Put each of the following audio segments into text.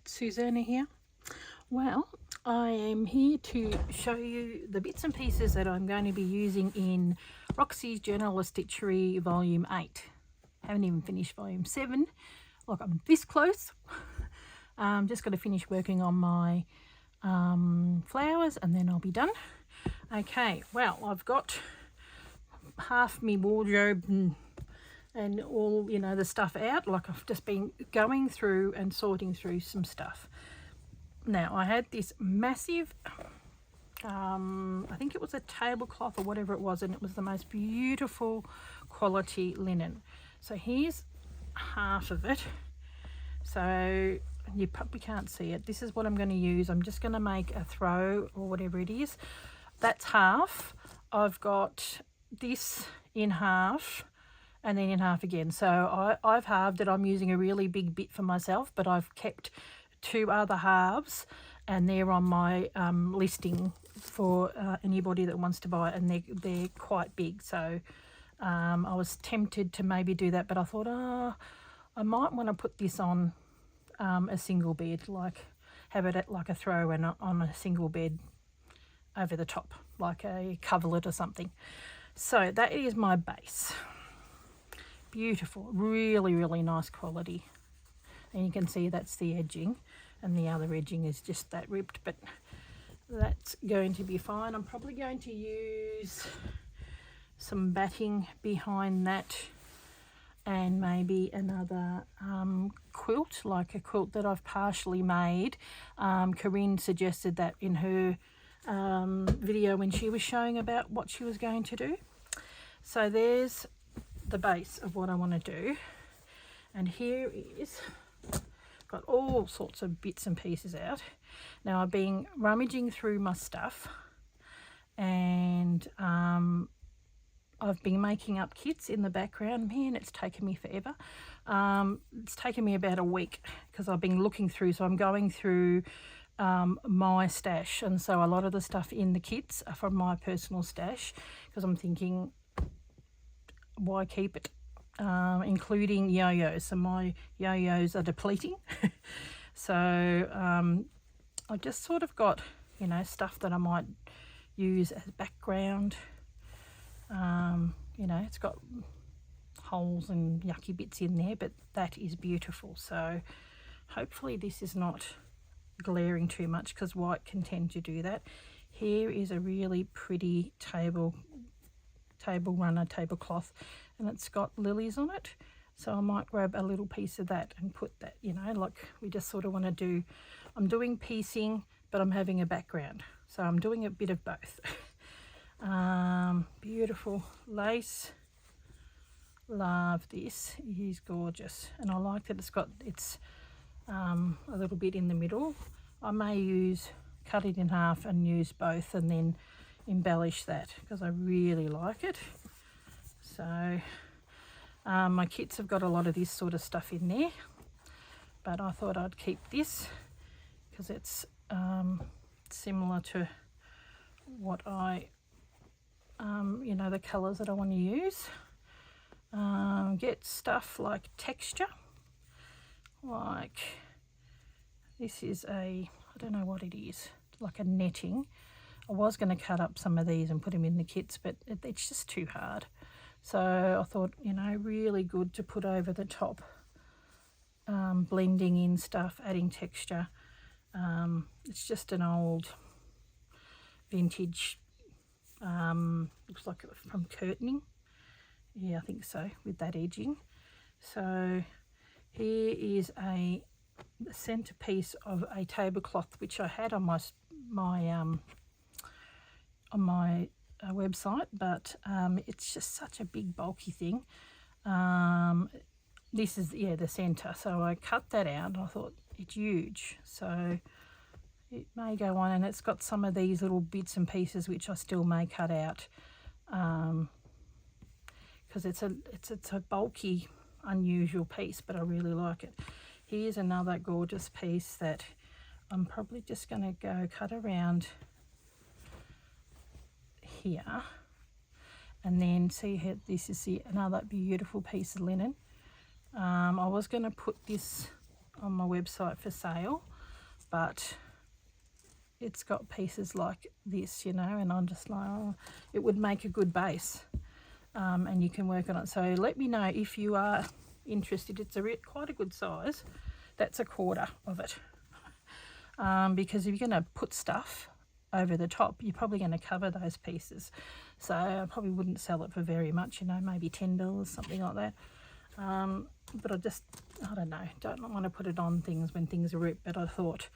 Susanna here. Well, I am here to show you the bits and pieces that I'm going to be using in Roxy's Journal of Stitchery Volume 8. Haven't even finished Volume 7. Look, I'm this close. I'm just going to finish working on my flowers and then I'll be done. Okay, well, I've got half my wardrobe and all, you know, the stuff out. Like, I've just been going through and sorting through some stuff. Now, I had this massive, I think it was a tablecloth or whatever it was, and it was the most beautiful quality linen. So here's half of it. So you probably can't see it. This is what I'm going to use. I'm just going to make a throw or whatever it is. That's half. I've got this in half and then in half again. So I've halved it. I'm using a really big bit for myself, but I've kept two other halves and they're on my listing for anybody that wants to buy it, and they're quite big. So I was tempted to maybe do that, but I thought, I might want to put this on a single bed, like have it at like a throw and on a single bed over the top, like a coverlet or something. So that is my base. Beautiful, really, really nice quality. And you can see that's the edging, and the other edging is just that ripped, but that's going to be fine. I'm probably going to use some batting behind that and maybe another quilt, like a quilt that I've partially made. Corinne suggested that in her video when she was showing about what she was going to do. So there's the base of what I want to do, and here is, got all sorts of bits and pieces out. Now, I've been rummaging through my stuff, and I've been making up kits in the background. Man, it's taken me forever. It's taken me about a week because I've been looking through. So I'm going through my stash, and so a lot of the stuff in the kits are from my personal stash, because I'm thinking, why keep it? Including yo-yos. So my yo-yos are depleting. So I just sort of got, you know, stuff that I might use as background. You know, it's got holes and yucky bits in there, but that is beautiful. So hopefully this is not glaring too much, because white can tend to do that. Here is a really pretty table runner tablecloth, and it's got lilies on it, so I might grab a little piece of that and put that, you know, like we just sort of want to do, I'm doing piecing but I'm having a background, so I'm doing a bit of both. Beautiful lace, love this, it is gorgeous, and I like that it's a little bit in the middle. I may cut it in half and use both and then embellish that, because I really like it. So my kits have got a lot of this sort of stuff in there, but I thought I'd keep this because it's similar to what I you know, the colors that I want to use. Get stuff like texture, like this is I don't know what it is, like a netting. I was going to cut up some of these and put them in the kits, but it's just too hard. So I thought, you know, really good to put over the top, blending in stuff, adding texture. It's just an old vintage, looks like it was from Curating. Yeah, I think so, with that edging. So here is the centerpiece of a tablecloth which I had on my website, but it's just such a big bulky thing. This is, yeah, the center, so I cut that out and I thought it's huge, so it may go on, and it's got some of these little bits and pieces which I still may cut out, because it's a bulky, unusual piece, but I really like it. Here's another gorgeous piece that I'm probably just going to go cut around here, and then see how this is another beautiful piece of linen. I was going to put this on my website for sale, but it's got pieces like this, you know, and I'm just like, oh, it would make a good base. And you can work on it. So let me know if you are interested. It's quite a good size. That's 1/4 of it. Because if you're going to put stuff over the top, you're probably going to cover those pieces. So I probably wouldn't sell it for very much, you know, maybe $10, something like that. But I don't know, don't want to put it on things when things are ripped, but I thought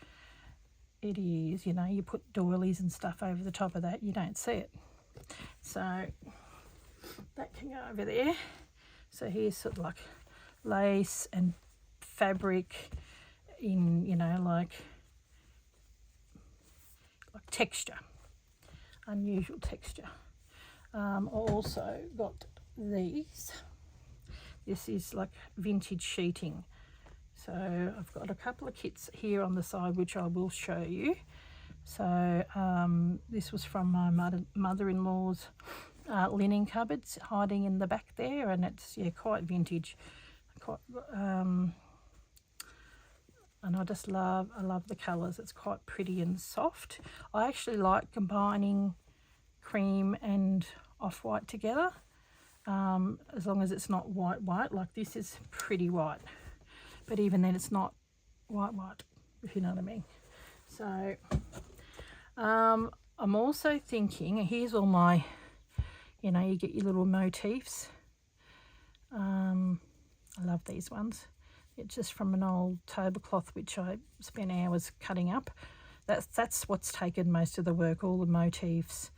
it is, you know, you put doilies and stuff over the top of that, you don't see it. So that can go over there. So here's sort of like lace and fabric in, you know, like texture, unusual texture. Also got these. This is like vintage sheeting. So I've got a couple of kits here on the side which I will show you. So this was from my mother-in-law's linen cupboards hiding in the back there, and it's, yeah, quite vintage, and I love the colours. It's quite pretty and soft. I actually like combining cream and off-white together, as long as it's not white, like this is pretty white, but even then it's not white, if you know what I mean. So I'm also thinking, here's all my, you know, you get your little motifs. I love these ones. It's just from an old tablecloth which I spent hours cutting up. That's what's taken most of the work, all the motifs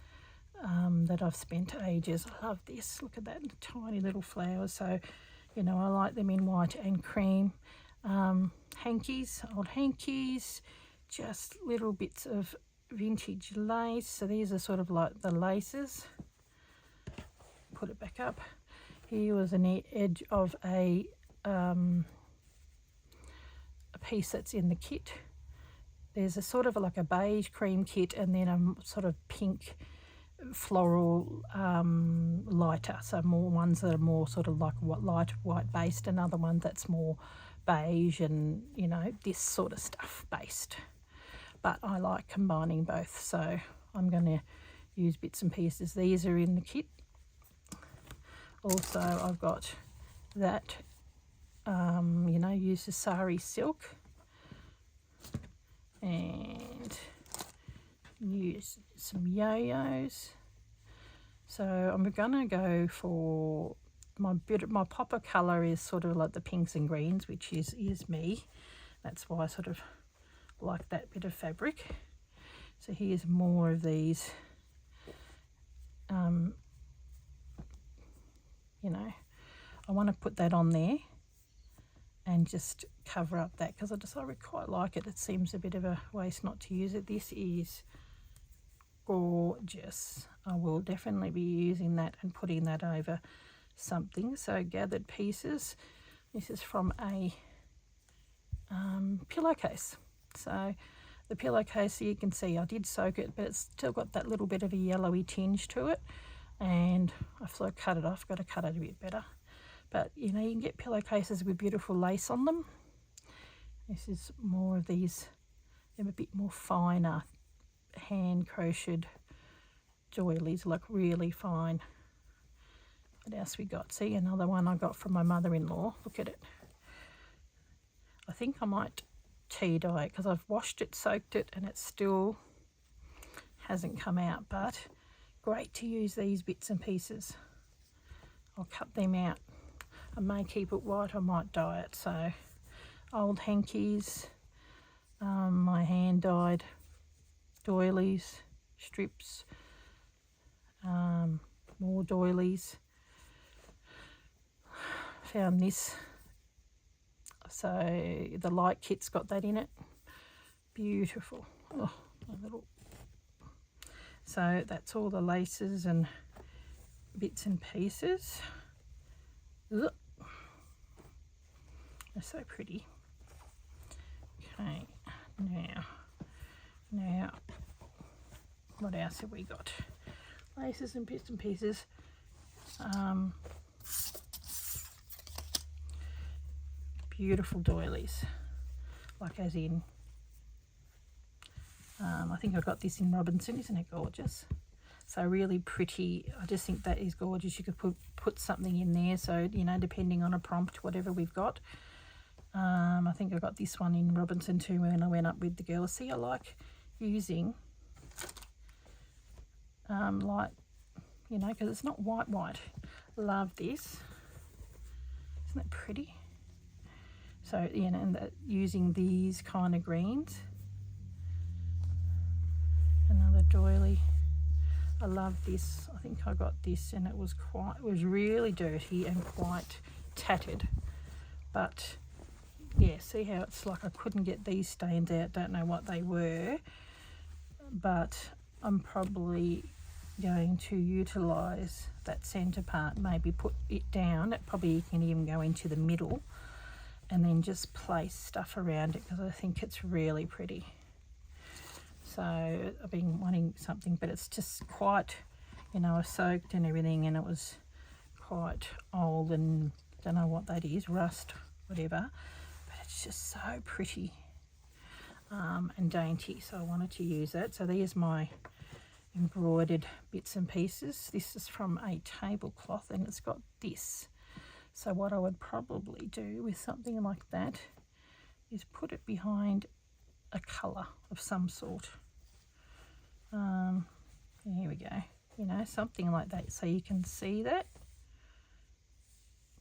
that I've spent ages. I love this. Look at that, tiny little flowers. So, you know, I like them in white and cream. Hankies, old hankies, just little bits of vintage lace. So these are sort of like the laces. Put it back up. Here was an edge of a piece that's in the kit. There's a sort of like a beige cream kit, and then a sort of pink floral lighter. So more ones that are more sort of like light white based, another one that's more beige and, you know, this sort of stuff based. But I like combining both, so I'm going to use bits and pieces. These are in the kit. Also I've got that, you know, use the sari silk, and use some yo-yos. So I'm gonna go for my popper colour is sort of like the pinks and greens, which is me. That's why I sort of like that bit of fabric. So here's more of these, you know, I want to put that on there and just cover up that, because I would quite like it. It seems a bit of a waste not to use it. This is gorgeous. I will definitely be using that and putting that over something. So gathered pieces. This is from a pillowcase. So the pillowcase, you can see I did soak it, but it's still got that little bit of a yellowy tinge to it, and I've sort of cut it off. Got to cut it a bit better. But, you know, you can get pillowcases with beautiful lace on them. This is more of these. They're a bit more finer, hand crocheted doilies, look really fine. What else we got? See, another one I got from my mother-in-law. Look at it. I think I might tea dye it, because I've washed it, soaked it, and it still hasn't come out. But great to use these bits and pieces. I'll cut them out. I may keep it white, I might dye it. So old hankies, my hand dyed doilies, strips, more doilies. Found this, so the light kit's got that in it. Beautiful. Oh, a little. So that's all the laces and bits and pieces. Ugh. They're so pretty. Okay, now what else have we got? Laces and bits and pieces. Beautiful doilies, like as in I think I got this in Robinson. Isn't it gorgeous? So really pretty. I just think that is gorgeous. You could put something in there, so you know, depending on a prompt, whatever we've got. I think I got this one in Robinson too when I went up with the girls. See, I like using light, you know, because it's not white. Love this. Isn't that pretty? So, you know, and using these kind of greens. Another doily. I love this. I think I got this and it was really dirty and quite tattered. But yeah, see how it's like I couldn't get these stains out. Don't know what they were. But I'm probably going to utilise that centre part, maybe put it down. It probably can even go into the middle and then just place stuff around it because I think it's really pretty. So I've been wanting something, but it's just quite, you know, I soaked and everything and it was quite old and don't know what that is, rust, whatever. But it's just so pretty and dainty, so I wanted to use that. So there's my embroidered bits and pieces. This is from a tablecloth and it's got this. So what I would probably do with something like that is put it behind a colour of some sort. Here we go, you know, something like that, so you can see that.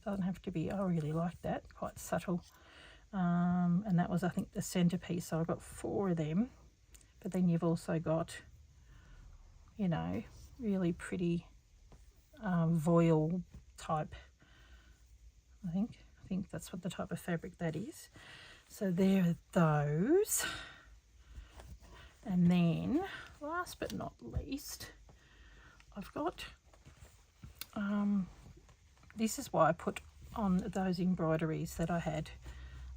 Doesn't have to be, I really like that, quite subtle. And that was, I think, the centerpiece. So I've got 4 of them, but then you've also got, you know, really pretty voile type, I think that's what the type of fabric that is. So there are those. And then last but not least, I've got this is why I put on those embroideries that I had.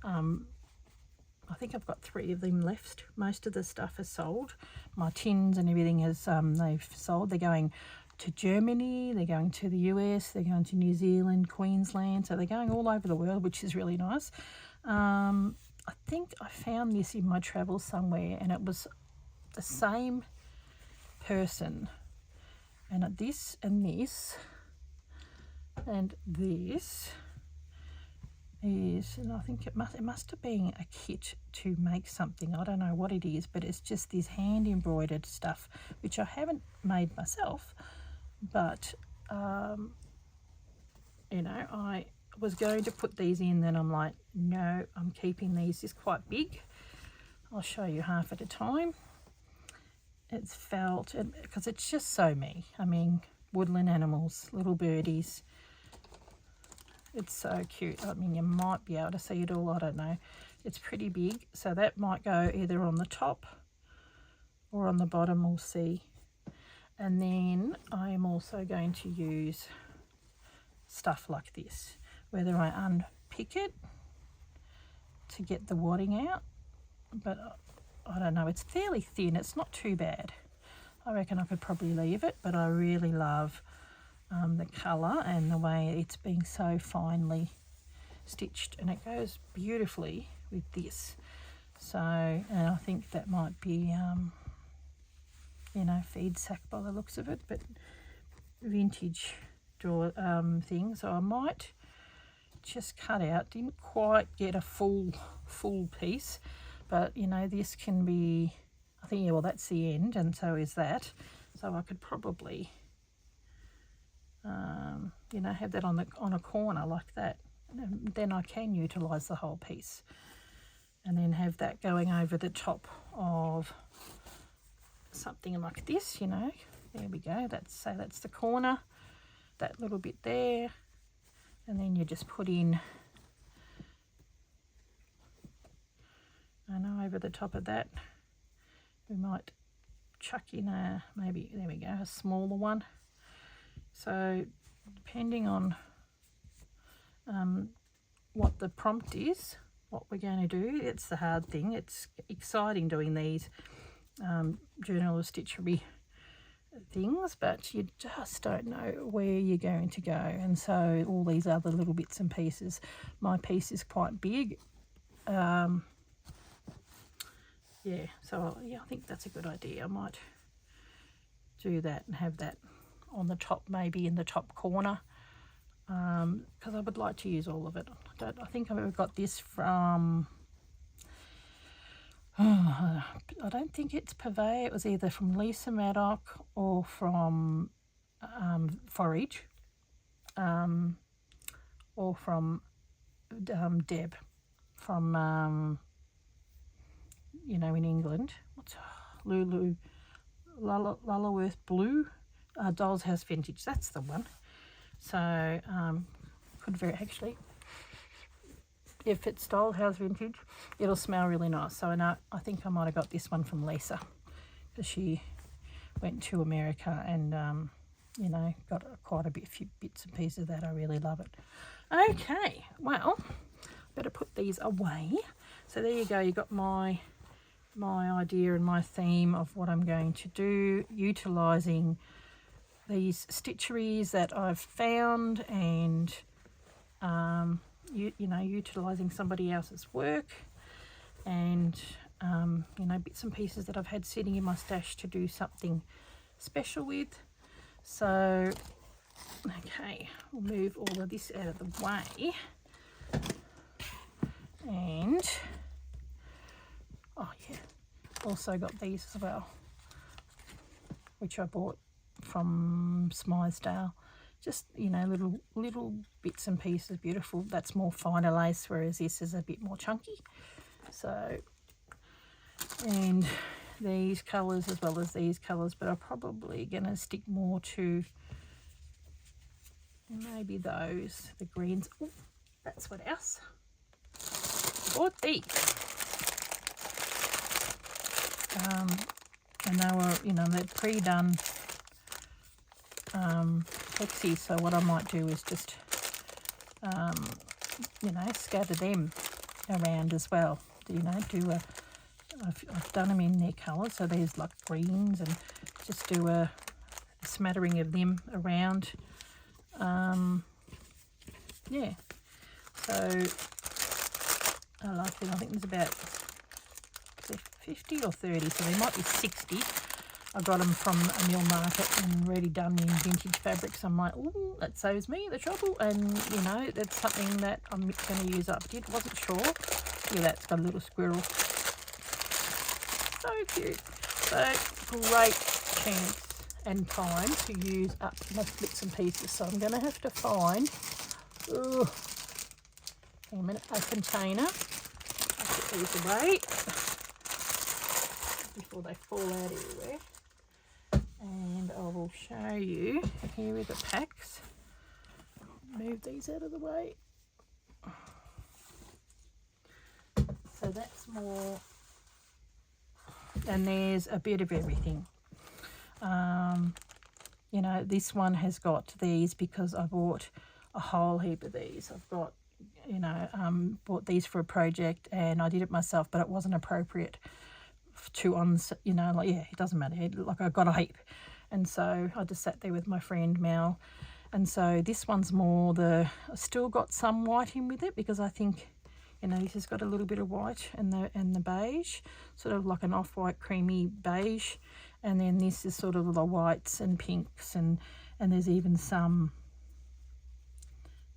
I think I've got 3 of them left. Most of the stuff is sold. My tins and everything is they've sold. They're going to Germany, they're going to the US, they're going to New Zealand, Queensland, so they're going all over the world, which is really nice. I think I found this in my travels somewhere and it was the same person, and this and this and this is, and I think it must have been a kit to make something. I don't know what it is, but it's just this hand embroidered stuff which I haven't made myself, but you know, I was going to put these in, then I'm like, no, I'm keeping these. This is quite big. I'll show you half at a time. It's felt, because it's just so me. I mean, woodland animals, little birdies. It's so cute. I mean, you might be able to see it all, I don't know. It's pretty big, so that might go either on the top or on the bottom, we'll see. And then I am also going to use stuff like this, whether I unpick it to get the wadding out, but I don't know, it's fairly thin, it's not too bad. I reckon I could probably leave it, but I really love the colour and the way it's being so finely stitched, and it goes beautifully with this. So, and I think that might be, you know, feed sack by the looks of it, but vintage thing. So I might just cut out, didn't quite get a full piece, but you know, this can be, I think, yeah, well, that's the end, and so is that. So I could probably, you know, have that on a corner like that. And then I can utilise the whole piece, and then have that going over the top of something like this. You know, there we go. That's the corner, that little bit there, and then you just put in. I know over the top of that we might chuck in a, maybe, there we go, a smaller one. So depending on what the prompt is, what we're going to do, it's the hard thing. It's exciting doing these journal stitchery things, but you just don't know where you're going to go. And so all these other little bits and pieces, my piece is quite big. yeah, so yeah, I think that's a good idea. I might do that and have that on the top, maybe in the top corner, because I would like to use all of it. I think I've ever got this from, I don't think it's Purveyor. It was either from Lisa Maddock or from Forage, or from Deb from, you know, in England. What's Lulworth Blue, Doll's House Vintage. That's the one. So could very actually, if it's Doll's House Vintage, it'll smell really nice. So I think I might have got this one from Lisa, because she went to America and you know, got quite a few bits and pieces of that. I really love it. Okay, well, better put these away. So there you go. You got my idea and my theme of what I'm going to do, utilising these stitcheries that I've found, and you know, utilising somebody else's work, and you know, bits and pieces that I've had sitting in my stash to do something special with. So okay, we'll move all of this out of the way, and oh yeah, also got these as well, which I bought from Smythesdale. Just, you know, little bits and pieces, beautiful. That's more finer lace, whereas this is a bit more chunky. So, and these colours as well as these colours, but I'm probably going to stick more to maybe those, the greens. Oh, that's what else. Bought these. And they were, you know, they're pre-done plexi, so what I might do is just, you know, scatter them around as well. You know, I've done them in their colours, so there's like greens, and just do a smattering of them around. Yeah, so I like them. I think there's about 50 or 30, so there might be 60. I got them from a mill market and already done in vintage fabrics. I'm like, oh, that saves me the trouble, and you know, that's something that I'm going to use up. Wasn't sure. Look at that, it's got a little squirrel. So cute. So great chance and time to use up my bits and pieces. So I'm going to have to find, hang a minute, a container. I'll put these away before they fall out everywhere. And I will show you, here are the packs. Move these out of the way. So that's more, and there's a bit of everything. You know, this one has got these because I bought a whole heap of these. I've got, you know, bought these for a project, and I did it myself, but it wasn't appropriate to you know, like, yeah, it doesn't matter. Like, I got a heap, and so I just sat there with my friend Mel, and so this one's more I still got some white in with it, because I think, you know, this has got a little bit of white and the beige, sort of like an off-white creamy beige, and then this is sort of the whites and pinks, and there's even some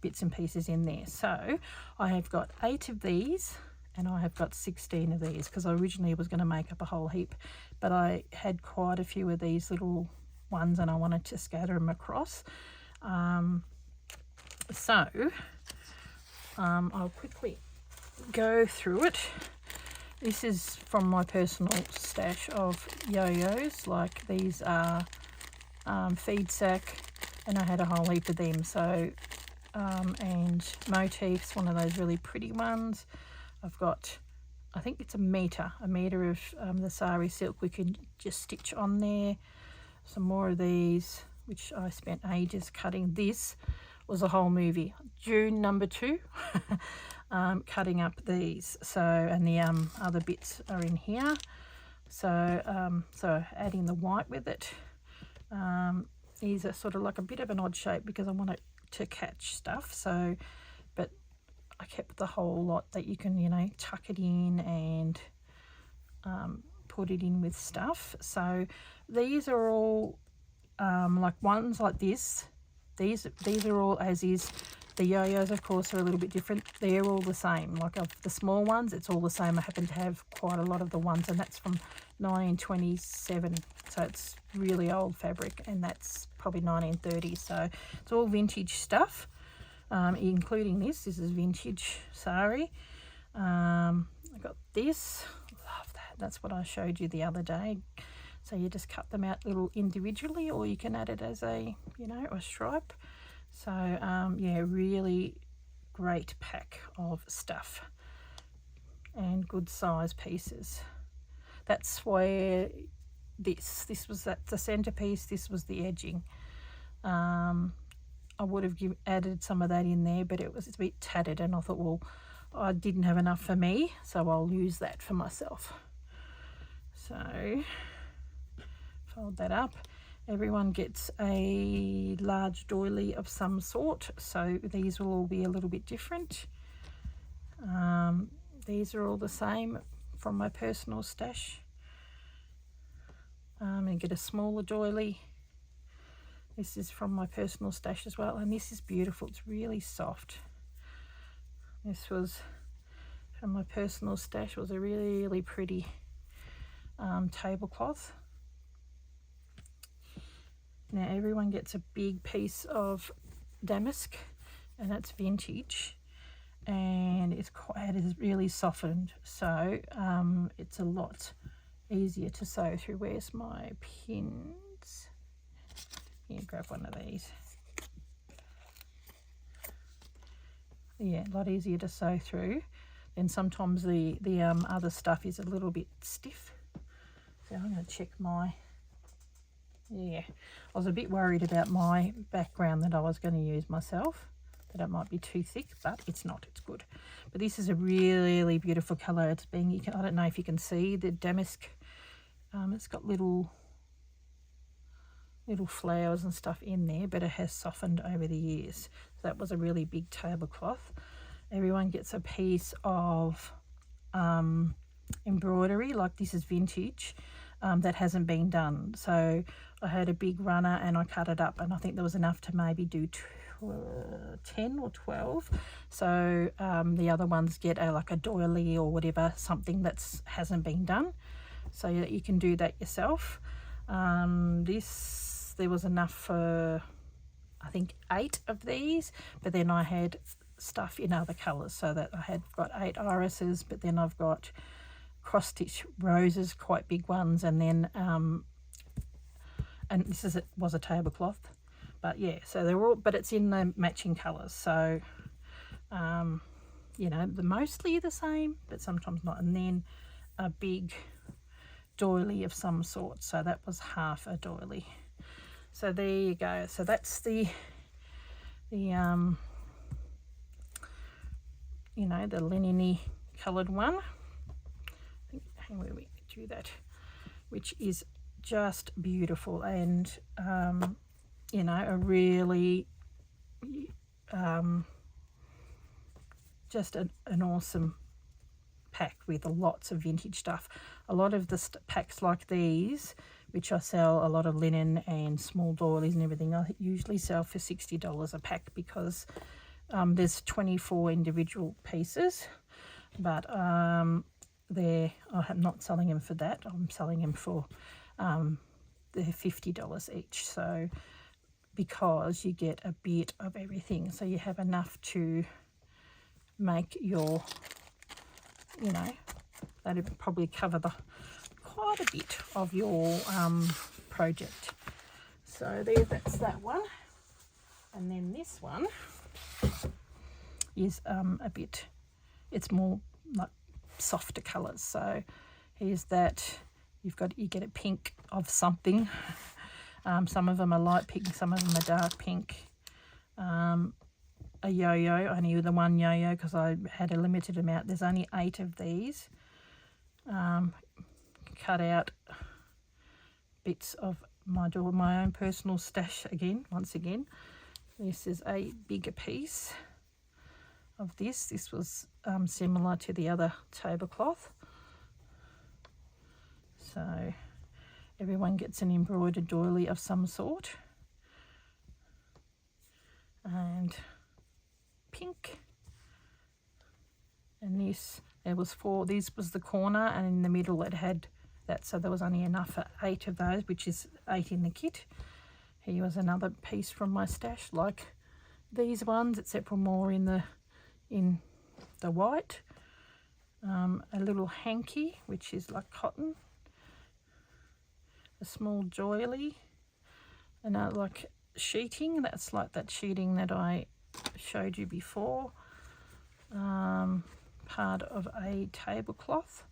bits and pieces in there. So I have got 8 of these, and I have got 16 of these, because I originally was going to make up a whole heap, but I had quite a few of these little ones, and I wanted to scatter them across. So I'll quickly go through it. This is from my personal stash of yo-yos. Like, these are feed sack, and I had a whole heap of them. So and motifs, one of those really pretty ones. I've got, I think it's a metre of the sari silk we can just stitch on there. Some more of these, which I spent ages cutting. This was a whole movie. June #2. Cutting up these. So, and the other bits are in here. So so adding the white with it. These are sort of like a bit of an odd shape because I want it to catch stuff. So, but I kept the whole lot that you can, you know, tuck it in, and put it in with stuff. So these are all like ones like this. These are all as is. The yo-yos, of course, are a little bit different. They're all the same. Like of the small ones, it's all the same. I happen to have quite a lot of the ones, and that's from 1927. So it's really old fabric, and that's probably 1930. So it's all vintage stuff, including this. This is vintage sari. I got this. Love that. That's what I showed you the other day. So you just cut them out little individually, or you can add it as a, you know, a stripe. So yeah, really great pack of stuff and good size pieces. That's where this was the centerpiece. This was the edging. I would have added some of that in there, but it's a bit tattered, and I thought, well, I didn't have enough for me, so I'll use that for myself. So fold that up. Everyone gets a large doily of some sort, so these will all be a little bit different. These are all the same from my personal stash. And get a smaller doily. This is from my personal stash as well, and this is beautiful. It's really soft. This was from my personal stash. It was a really pretty tablecloth. Now everyone gets a big piece of damask, and that's vintage, and it is really softened, so it's a lot easier to sew through. Where's my pins? Here, grab one of these. Yeah, a lot easier to sew through. Then sometimes the other stuff is a little bit stiff. So I'm going to check my... Yeah, I was a bit worried about my background that I was going to use myself, that it might be too thick, but it's not. It's good. But this is a really beautiful colour. It's being, I don't know if you can see the damask. It's got little flowers and stuff in there, but it has softened over the years. So that was a really big tablecloth. Everyone gets a piece of embroidery, like this is vintage, that hasn't been done. So I had a big runner and I cut it up, and I think there was enough to maybe do 10 or 12. So the other ones get like a doily or whatever, something that hasn't been done, so that you can do that yourself. There was enough for, I think, 8 of these, but then I had stuff in other colours, so that I had got 8 irises, but then I've got cross-stitch roses, quite big ones, and then and this was a tablecloth, but yeah, so they're all, but it's in the matching colours, so you know, they're mostly the same, but sometimes not. And then a big doily of some sort, so that was half a doily. So there you go. So that's the you know, the linen-y coloured one. I think, hang on, we do that, which is just beautiful, and you know, a really just an awesome pack with lots of vintage stuff. A lot of the packs like these, which I sell a lot of linen and small doilies and everything, I usually sell for $60 a pack, because there's 24 individual pieces, but I'm not selling them for that. I'm selling them for they're $50 each, so because you get a bit of everything, so you have enough to make your, you know, that'll probably cover quite a bit of your project. So that's that one. And then this one is it's more like softer colours. So here's that. You get a pink of something. Some of them are light pink, some of them are dark pink. A yo-yo, only the one yo-yo because I had a limited amount. There's only 8 of these. Cut out bits of my own personal stash again, once again. This is a bigger piece of this. This was similar to the other tablecloth. So everyone gets an embroidered doily of some sort. And pink. And this, there was 4, this was the corner, and in the middle it had that, so there was only enough for 8 of those, which is 8 in the kit. Here was another piece from my stash, like these ones, except for more in the white. A little hanky, which is like cotton. A small doily, and like sheeting, that's like that sheeting that I showed you before. Part of a tablecloth.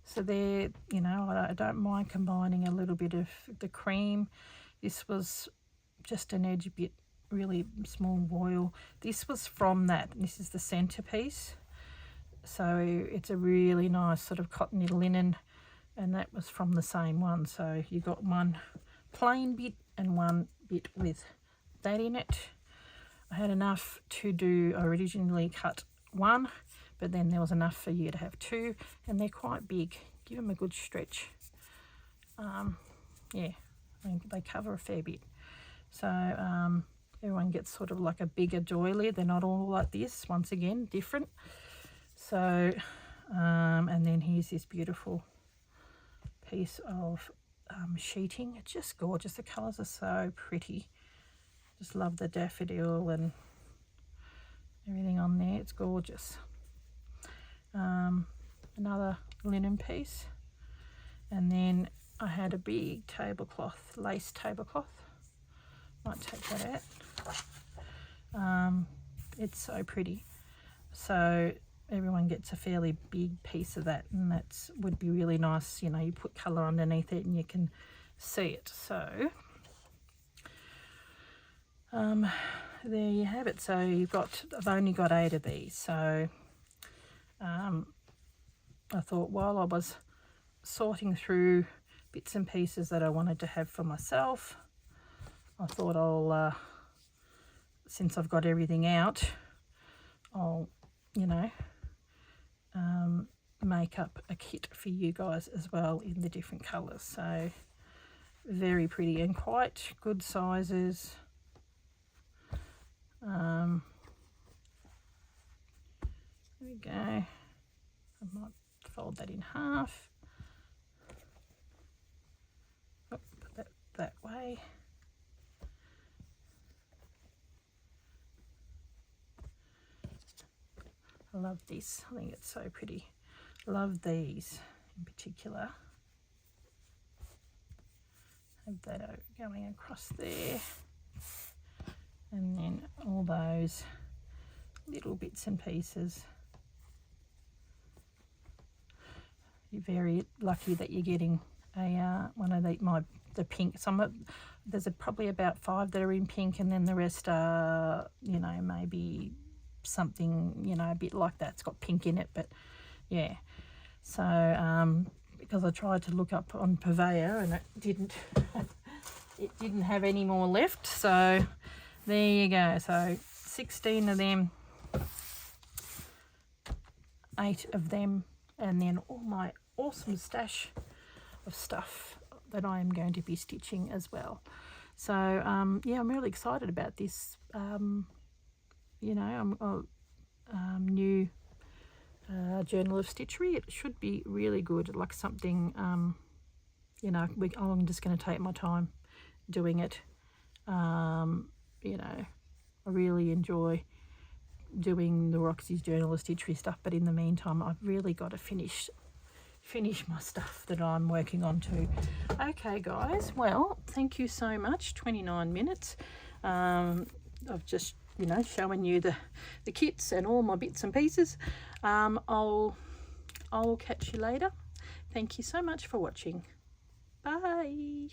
So there, you know, I don't mind combining a little bit of the cream. This was just an edge bit, really small voile. This was from that. This is the centerpiece. So it's a really nice sort of cottony linen, and that was from the same one. So you got one plain bit and one bit with that in it. I had enough to do, I originally cut 1, but then there was enough for you to have 2, and they're quite big. Give them a good stretch. Yeah, they cover a fair bit. So everyone gets sort of like a bigger doily. They're not all like this, once again, different. So, and then here's this beautiful piece of sheeting. It's just gorgeous. The colours are so pretty. Just love the daffodil and everything on there. It's gorgeous. Another linen piece, and then I had a big tablecloth, lace tablecloth. Might take that out. It's so pretty. So everyone gets a fairly big piece of that, and that's would be really nice. You know, you put colour underneath it and you can see it. So there you have it. So you've got, I've only got 8 of these. So I thought while I was sorting through bits and pieces that I wanted to have for myself, I thought I'll, since I've got everything out, I'll, you know, make up a kit for you guys as well in the different colours. So very pretty and quite good sizes. There we go. I might fold that in half. Oh, put that way. I love this. I think it's so pretty. Love these in particular. Have that going across there. And then all those little bits and pieces. You're very lucky that you're getting a one of the pink. There's probably about 5 that are in pink, and then the rest are, you know, maybe something, you know, a bit like that. It's got pink in it, but yeah. So because I tried to look up on Purveyor and it didn't have any more left. So there you go. So 16 of them, 8 of them, and then all my awesome stash of stuff that I am going to be stitching as well. So yeah, I'm really excited about this. You know, new Journal of Stitchery. It should be really good, like something, you know, I'm just going to take my time doing it. You know, I really enjoy doing the Roxy's Journal of Stitchery stuff, but in the meantime I've really got to finish my stuff that I'm working on too. Okay guys, well, thank you so much. 29 minutes of just, you know, showing you the kits and all my bits and pieces. I'll catch you later. Thank you so much for watching. Bye.